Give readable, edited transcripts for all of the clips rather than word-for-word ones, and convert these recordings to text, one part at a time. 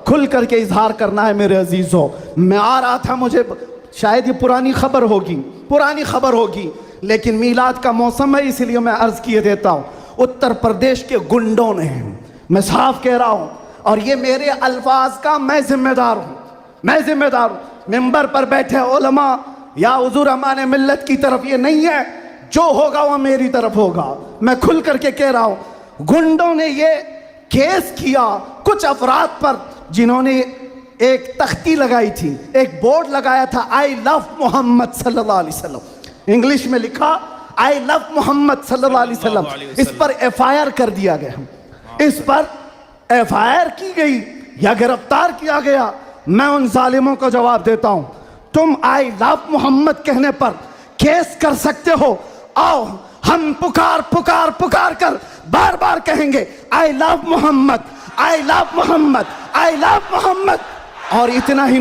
खुल करके इजहार करना है मेरे अजीजों। मैं आ रहा था, मुझे शायद ये पुरानी खबर होगी, लेकिन मीलाद का मौसम है इसलिए मैं अर्ज किए देता हूँ। उत्तर प्रदेश के गुंडों ने, मैं साफ कह रहा हूँ, और ये मेरे अल्फाज का मैं जिम्मेदार हूँ। मिंबर पर बैठे उलमा या हुजूर अमान मिल्लत की तरफ ये नहीं है, जो होगा वह मेरी तरफ होगा। मैं खुल करके कह रहा हूँ, गुंडों ने ये केस किया कुछ अफराद पर जिन्होंने एक तख्ती लगाई थी, एक बोर्ड लगाया था, आई लव मोहम्मद सल्लल्लाहु अलैहि वसल्लम, इंग्लिश में लिखा आई लव मोहम्मद सल्लल्लाहु अलैहि वसल्लम। इस पर एफआईआर कर दिया गया, इस पर एफआईआर की गई या गिरफ्तार किया गया। मैं उन जालिमों को जवाब देता हूं, तुम आई लव मोहम्मद कहने पर केस कर सकते हो, आओ हम पुकार कर बार बार कहेंगे I love Mohammed, I love Mohammed, I love Mohammed. और इतना ही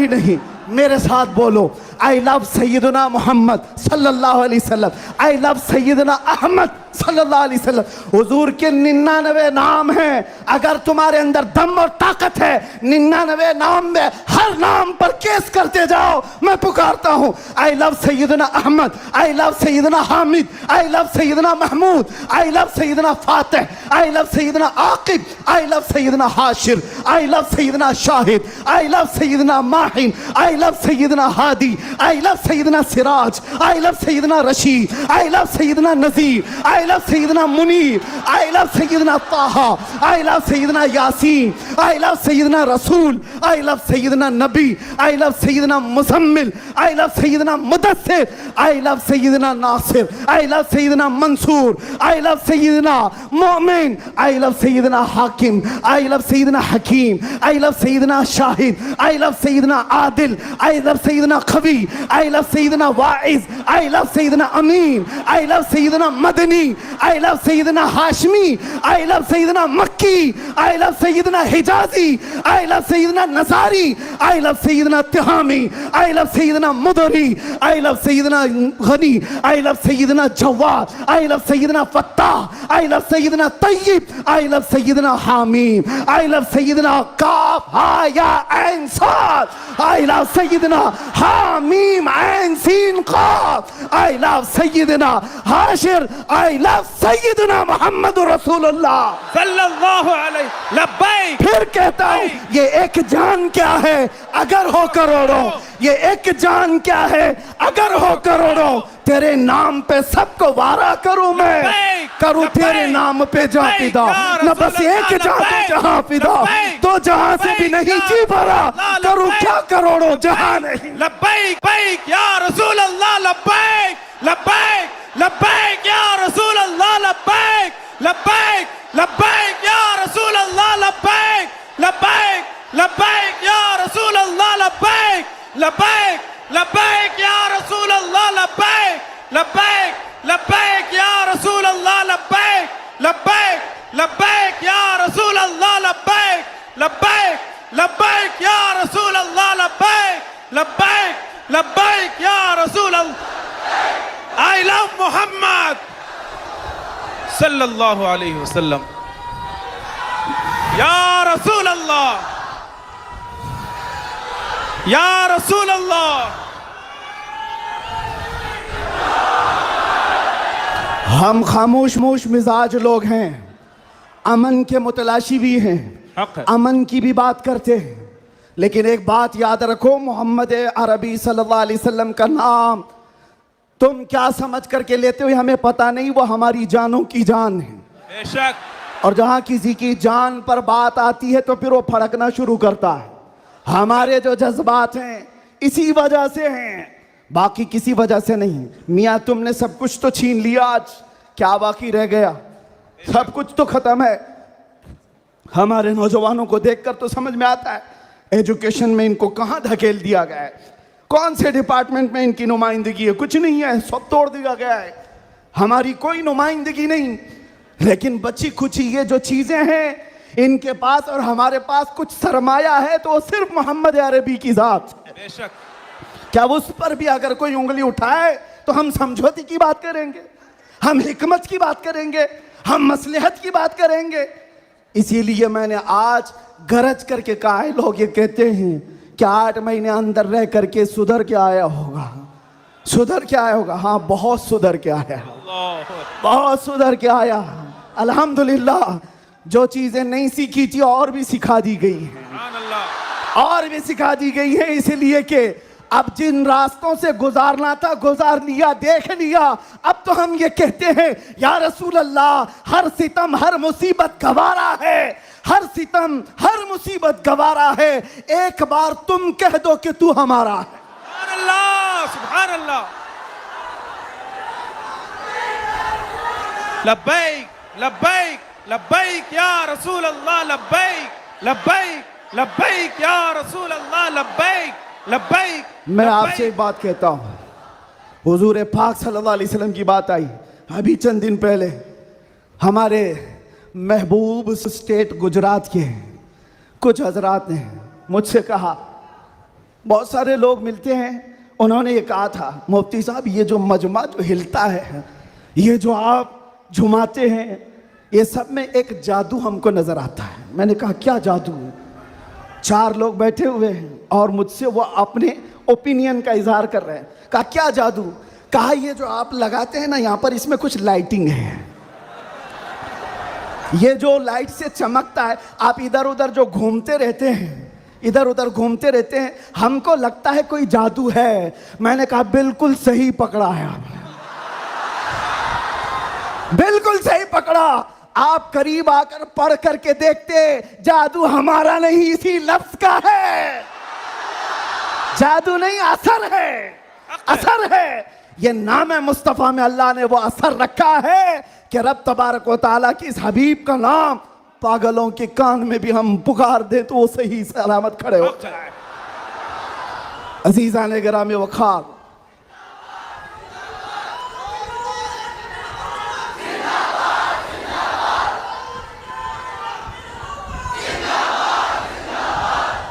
नहीं, मेरे साथ बोलो, आई लव सैयदना मोहम्मद सल्लल्लाहु अलैहि वसल्लम, आई लव सैयदना अहमद सल्लल्लाहु अलैहि वसल्लम। हुजूर के 99 नाम हैं, अगर तुम्हारे अंदर दम और ताकत है 99 नाम में हर नाम पर केस करते जाओ। मैं पुकारता हूँ, आई लव सैयदना अहमद, आई लव सैयदना हामिद, आई लव सैयदना महमूद, आई लव सैयदना फातिह, आई लव सैयदना आकिब, आई लव सैयदना हाशिर, आई लव सैयदना शाहिद, आई लव सैयदना माहिन, आई लव सैयदना हादी, आई लव सैयदना सिराज, आई लव सैयदना रशीद, आई लव सैयदना नजीर, आई लव सैयदना मुनीर, आई लव सैयदना ताहा, आई लव सैयदना यासीन, आई लव सैयदना रसूल, आई लव सैयदना नबी, आई लव सैयदना मुजम्मिल, आई लव सैयदना मुदस्सिर, आई लव सैयदना नासिर, आई लव सैयदना मंसूर, आई लव सैयदना मोमिन, आई लव सैयदना हाकिम, आई लव सैयदना हकीम, आई लव सैयदना शाहिद, आई लव सैयदना आदिल, आई लव सैयदना खबी, आई लव सैयदना वाइज, आई लव सैयदना अमीन, आई लव सैयदना मदनी, आई लव सैयदना हाशमी, आई लव सैयदना मक्की, आई लव सैयदना हिजाजी, आई लव सैयदना नसारी, आई लव सैयदना तिहामी, आई लव सैयदना मुदरी, आई लव सैयदना गनी, आई लव सैयदना जवाद, आई लव सैयदना फत्ताह, आई लव सैयदना तय्यब, आई लव सैयदना हामीम, आई लव सैयदना काफ हा या ऐन साद, आई लव सैयदना हामीम ऐन सीन काफ, आई लव सैयदना हाशिर, आई लव सैयदना मोहम्मद रसूलुल्लाह सल्लल्लाहु अलैहि लब्बैक। फिर कहता हूं, ये एक जान क्या है अगर हो करोड़ों, ये एक जान क्या है अगर हो करोड़ों, तेरे नाम पे सबको वारा करूं मैं, करूं तेरे नाम पे जहां फिदा, न बस एक जहां पे जहां फिदा, तो जहां से भी नहीं जी भरा, करूं क्या करोड़ों जहां नहीं। लब्बैक बैक या रसूल अल्लाह, लब्बैक लब्बैक लब्बैक या रसूल अल्लाह, लब्बैक लब्बैक लब्बैक या रसूल अल्लाह, लब्बैक लब्बैक लब्बैक या रसूल अल्लाह, लब्बैक लब्बैक लब्बैक या रसूल अल्लाह, लब्बैक लब्बैक लब्बैक या रसूल अल्लाह, लब्बैक लब्बैक लब्बैक या रसूल अल्लाह, लब्बैक लब्बैक लब्बैक या रसूल अल्लाह, लब्बैक लब्बैक लब्बैक या रसूल अल्लाह। आई लव मोहम्मद सल्लल्लाहु अलैहि वसल्लम या रसूल अल्लाह, या रसूल अल्लाह। हम खामोश मिजाज लोग हैं, अमन के मुतलाशी भी हैं, अमन की भी बात करते हैं, लेकिन एक बात याद रखो, मोहम्मद अरबी सल्लल्लाहु अलैहि वसल्लम का नाम तुम क्या समझ करके लेते हो हमें पता नहीं, वो हमारी जानों की जान है बेशक। और जहां किसी की जान पर बात आती है तो फिर वो फड़कना शुरू करता है। हमारे जो जज्बात हैं इसी वजह से हैं, बाकी किसी वजह से नहीं। मियाँ तुमने सब कुछ तो छीन लिया, आज क्या बाकी रह गया? सब कुछ तो खत्म है। हमारे नौजवानों को देखकर तो समझ में आता है एजुकेशन में इनको कहां धकेल दिया गया है, कौन से डिपार्टमेंट में इनकी नुमाइंदगी है, कुछ नहीं है, सब तोड़ दिया गया है, हमारी कोई नुमाइंदगी नहीं। लेकिन बची खुची ये जो चीजें हैं इनके पास और हमारे पास कुछ सरमाया है तो सिर्फ मोहम्मद अरबी की जात। बेशक। क्या उस पर भी अगर कोई उंगली उठाए तो हम समझौते की बात करेंगे, हम हिकमत की बात करेंगे, हम मसलहत की बात करेंगे। इसीलिए मैंने आज गरज करके कहा है, लोग ये कहते हैं कि 8 महीने अंदर रह करके सुधर के आया होगा, सुधर के आया होगा। हाँ, बहुत सुधर के आया, बहुत सुधर के आया। अल्हम्दुलिल्लाह, जो चीजें नहीं सीखी थी और भी सिखा दी गई हैं, और भी सिखा दी गई है, इसलिए कि अब जिन रास्तों से गुजारना था गुजार लिया, देख लिया। अब तो हम ये कहते हैं या रसूल अल्लाह, हर सितम हर मुसीबत गवारा है, हर सितम हर मुसीबत गवारा है, एक बार तुम कह दो कि तू हमारा है। सुभान अल्लाह, सुभान अल्लाह। लब्बैक लब्बैक लब्बैक या रसूल अल्लाह, लब्बैक लब्बैक लब्बैक या रसूल अल्लाह, लब्बैक लब्बैक। मैं आपसे एक बात कहता हूं, हुजूर पाक सल्लल्लाहु अलैहि वसल्लम की बात आई अभी चंद दिन पहले। हमारे महबूब स्टेट गुजरात के कुछ हजरात ने मुझसे कहा, बहुत सारे लोग मिलते हैं, उन्होंने ये कहा था, मुफ्ती साहब ये जो मजमा जो हिलता है, ये जो आप झुमाते हैं, ये सब में एक जादू हमको नजर आता है। मैंने कहा क्या जादू? 4 लोग बैठे हुए हैं और मुझसे वो अपने ओपिनियन का इजहार कर रहे हैं। कहा क्या जादू? कहा ये जो आप लगाते हैं ना यहाँ पर, इसमें कुछ लाइटिंग है, ये जो लाइट से चमकता है, आप इधर उधर जो घूमते रहते हैं, इधर उधर घूमते रहते हैं, हमको लगता है कोई जादू है। मैंने कहा बिल्कुल सही पकड़ा है आपने, बिल्कुल सही पकड़ा। आप करीब आकर पढ़ करके देखते, जादू हमारा नहीं इसी लफ्ज का है, जादू नहीं असर है, असर है। ये नाम है मुस्तफा में अल्लाह ने वो असर रखा है कि रब तबारक व तआला की इस हबीब का नाम पागलों के कान में भी हम पुकार दे तो वो सही सलामत खड़े हो जाए। अजीज़ान गिरामी वक़ार,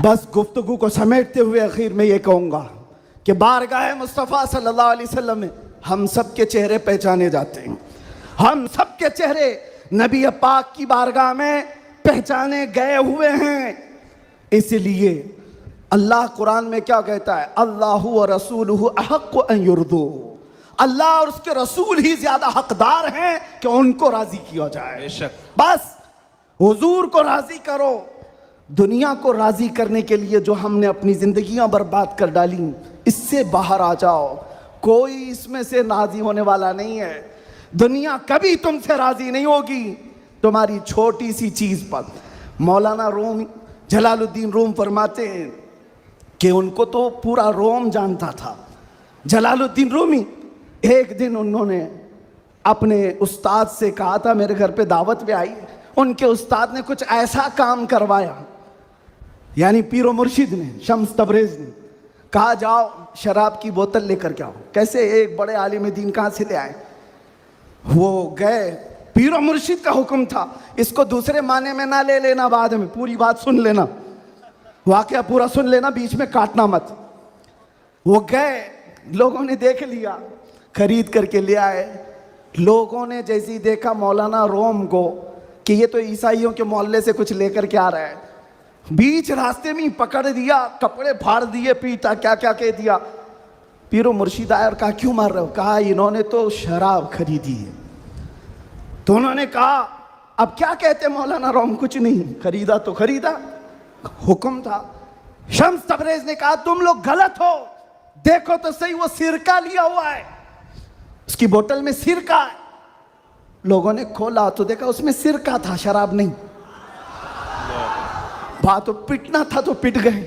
बस गुफ्तगू को समेटते हुए आखिर में ये कहूँगा कि बारगाह मुस्तफ़ा सल्लल्लाहु अलैहि वसल्लम में हम सब के चेहरे पहचाने जाते हैं, हम सब के चेहरे नबी पाक की बारगाह में पहचाने गए हुए हैं। इसलिए अल्लाह कुरान में क्या कहता है, अल्लाहु व रसूलुहु अहक्कु अन युर्दू, अल्लाह और उसके रसूल ही ज्यादा हकदार हैं कि उनको राजी किया जाए। बेशक। बस हुजूर को राजी करो। दुनिया को राजी करने के लिए जो हमने अपनी जिंदगियां बर्बाद कर डाली, इससे बाहर आ जाओ। कोई इसमें से राजी होने वाला नहीं है। दुनिया कभी तुमसे राजी नहीं होगी तुम्हारी छोटी सी चीज पर। मौलाना रूम जलालुद्दीन रूम फरमाते हैं कि उनको तो पूरा रोम जानता था। जलालुद्दीन रूमी, एक दिन उन्होंने अपने उस्ताद से कहा था, मेरे घर पे दावत पे आई, उनके उस्ताद ने कुछ ऐसा काम करवाया, यानी पीरो मुर्शिद ने, शम्स तबरेज ने कहा जाओ शराब की बोतल लेकर के आओ। कैसे? एक बड़े आलिम दीन कहाँ से ले आए? वो गए, पीरो मुर्शिद का हुक्म था, इसको दूसरे माने में ना ले लेना, बाद में पूरी बात सुन लेना, वाकया पूरा सुन लेना, बीच में काटना मत। वो गए, लोगों ने देख लिया, खरीद करके ले आए। लोगों ने जैसे ही देखा मौलाना रोम को कि ये तो ईसाइयों के मोहल्ले से कुछ लेकर के आ रहा है, बीच रास्ते में पकड़ दिया, कपड़े फाड़ दिए, पीटा, क्या क्या कह दिया। पीरो मुर्शिद आया और कहा क्यों मार रहे हो? कहा इन्होंने तो शराब खरीदी है। तो उन्होंने कहा अब क्या कहते मौलाना रोम? कुछ नहीं, खरीदा तो खरीदा, हुक्म था। शम्स तबरेज ने कहा तुम लोग गलत हो, देखो तो सही, वो सिरका लिया हुआ है, उसकी बोतल में सिरका है। लोगों ने खोला तो देखा उसमें सिरका था, शराब नहीं। बात तो पिटना था तो पिट गए,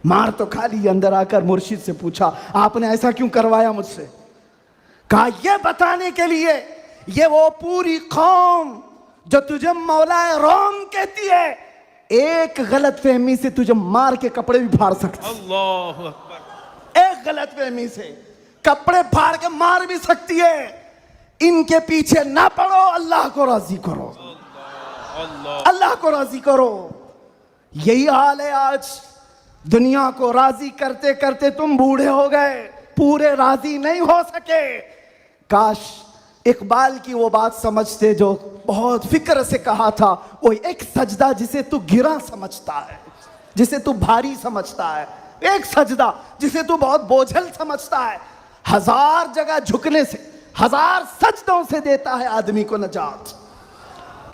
मार तो खा ली। अंदर आकर मुर्शिद से पूछा आपने ऐसा क्यों करवाया मुझसे? कहा यह बताने के लिए, ये वो पूरी कौम जो तुझे मौलाए रोम कहती है, एक गलत फहमी से तुझे मार के कपड़े भी फाड़ सकती है। अल्लाहु अकबर। एक गलत फहमी से कपड़े फाड़ के मार भी सकती है। इनके पीछे ना पड़ो, अल्लाह को राजी करो, अल्लाह को राजी करो। यही हाल है आज। दुनिया को राजी करते करते तुम बूढ़े हो गए, पूरे राजी नहीं हो सके। काश इकबाल की वो बात समझते जो बहुत फिक्र से कहा था, वो एक सजदा जिसे तू गिरा समझता है, जिसे तू भारी समझता है, एक सजदा जिसे तू बहुत बोझल समझता है, 1000 जगह झुकने से, 1000 सजदों से देता है आदमी को नजात।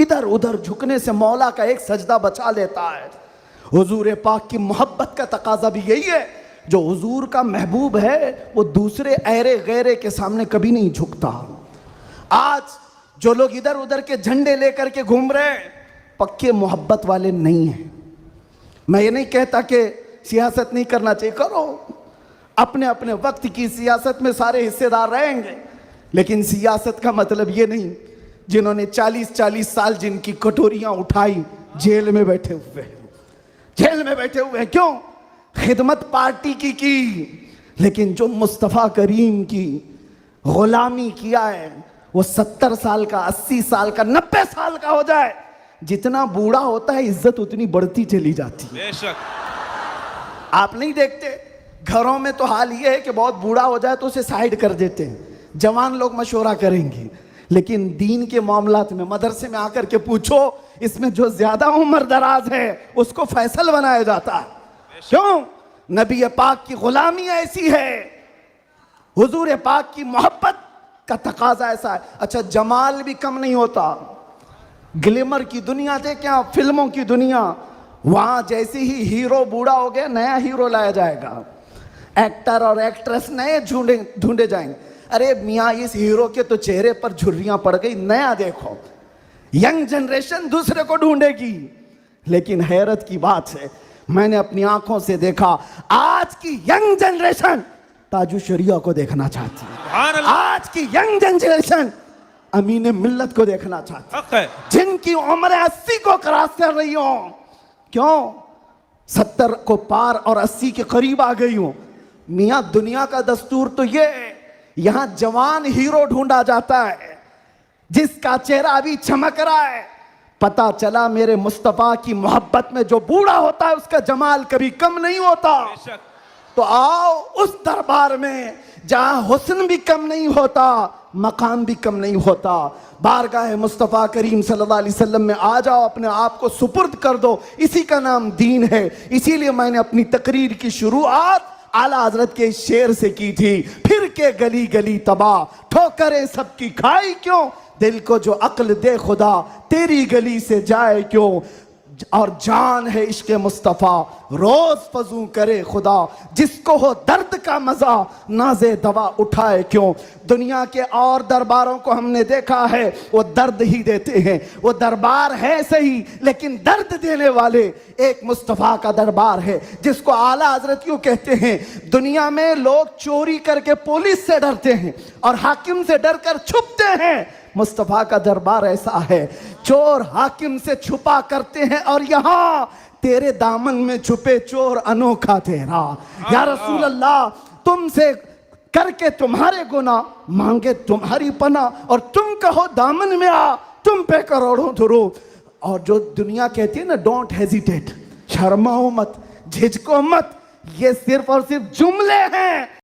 इधर उधर झुकने से मौला का एक सजदा बचा लेता है। हुजूर पाक की मोहब्बत का तकाजा भी यही है, जो हुजूर का महबूब है वो दूसरे ऐरे गैरे के सामने कभी नहीं झुकता। आज जो लोग इधर उधर के झंडे लेकर के घूम रहे हैं, पक्के मोहब्बत वाले नहीं हैं। मैं ये नहीं कहता कि सियासत नहीं करना चाहिए, करो, अपने अपने वक्त की सियासत में सारे हिस्सेदार रहेंगे, लेकिन सियासत का मतलब ये नहीं जिन्होंने 40-40 साल जिनकी कटोरियां उठाई जेल में बैठे हुए हैं, जेल में बैठे हुए हैं। क्यों? खिदमत पार्टी की, लेकिन जो मुस्तफ़ा करीम की गुलामी किया है, वो 70 साल का, 80 साल का, 90 साल का हो जाए, जितना बूढ़ा होता है इज्जत उतनी बढ़ती चली जाती है। बेशक। आप नहीं देखते घरों में तो हाल ये है कि बहुत बूढ़ा हो जाए तो उसे साइड कर देते हैं, जवान लोग मशवरा करेंगे, लेकिन दीन के मामलात में मदरसे में आकर के पूछो, इसमें जो ज्यादा उम्र दराज है उसको फैसल बनाया जाता है। क्यों? नबी पाक की गुलामी ऐसी है, हुजूर पाक की मोहब्बत का तकाजा ऐसा है। अच्छा, जमाल भी कम नहीं होता, ग्लिमर की दुनिया देखें आप, फिल्मों की दुनिया, वहां जैसे ही हीरो बूढ़ा हो गया नया हीरो लाया जाएगा, एक्टर और एक्ट्रेस नए ढूंढे जाएंगे। अरे मियाँ, इस हीरो के तो चेहरे पर झुर्रियां पड़ गई, नया देखो। यंग जनरेशन दूसरे को ढूंढेगी, लेकिन हैरत की बात है, मैंने अपनी आंखों से देखा, आज की यंग जनरेशन ताजु शरिया को देखना चाहती है। आज की यंग जनरेशन अमीन मिल्लत को देखना चाहती है, जिनकी उम्र 80 को क्रॉस कर रही हो। क्यों? 70 को पार और 80 के करीब आ गई हो। मियां, दुनिया का दस्तूर तो ये है, यहां जवान हीरो ढूंढा जाता है जिसका चेहरा अभी चमक रहा है। पता चला मेरे मुस्तफा की मोहब्बत में जो बूढ़ा होता है उसका जमाल कभी कम नहीं होता। तो आओ उस दरबार में जहां हुस्न भी कम नहीं होता, मकाम भी कम नहीं होता। बारगाह मुस्तफ़ा करीम सल्लल्लाहु अलैहि वसल्लम में आ जाओ, अपने आप को सुपुर्द कर दो, इसी का नाम दीन है। इसीलिए मैंने अपनी तकरीर की शुरुआत आला हजरत के शेर से की थी, फिर के गली गली तबाह, ठोकरें सबकी खाई क्यों, दिल को जो अक्ल दे खुदा, तेरी गली से जाए क्यों, और जान है इश्क मुस्तफ़ा, रोज फजू करे खुदा, जिसको हो दर्द का मजा, नाजे दवा उठाए क्यों। दुनिया के और दरबारों को हमने देखा है, वो दर्द ही देते हैं, वो दरबार है सही लेकिन दर्द देने वाले। एक मुस्तफ़ा का दरबार है जिसको आला हजरत क्यों कहते हैं। दुनिया में लोग चोरी करके पुलिस से डरते हैं और हाकिम से डर कर छुपते हैं, मुस्तफ़ा का दरबार ऐसा है, चोर हाकिम से छुपा करते हैं और यहाँ तेरे दामन में छुपे चोर अनोखा तेरा। या रसूल अल्लाह, तुमसे करके तुम्हारे गुनाह, मांगे तुम्हारी पना, और तुम कहो दामन में आ, तुम पे करोड़ों दुरूद। और जो दुनिया कहती है ना, डोंट हेजिटेट, शर्माओ मत, झिझको मत, ये सिर्फ और सिर्फ जुमले हैं।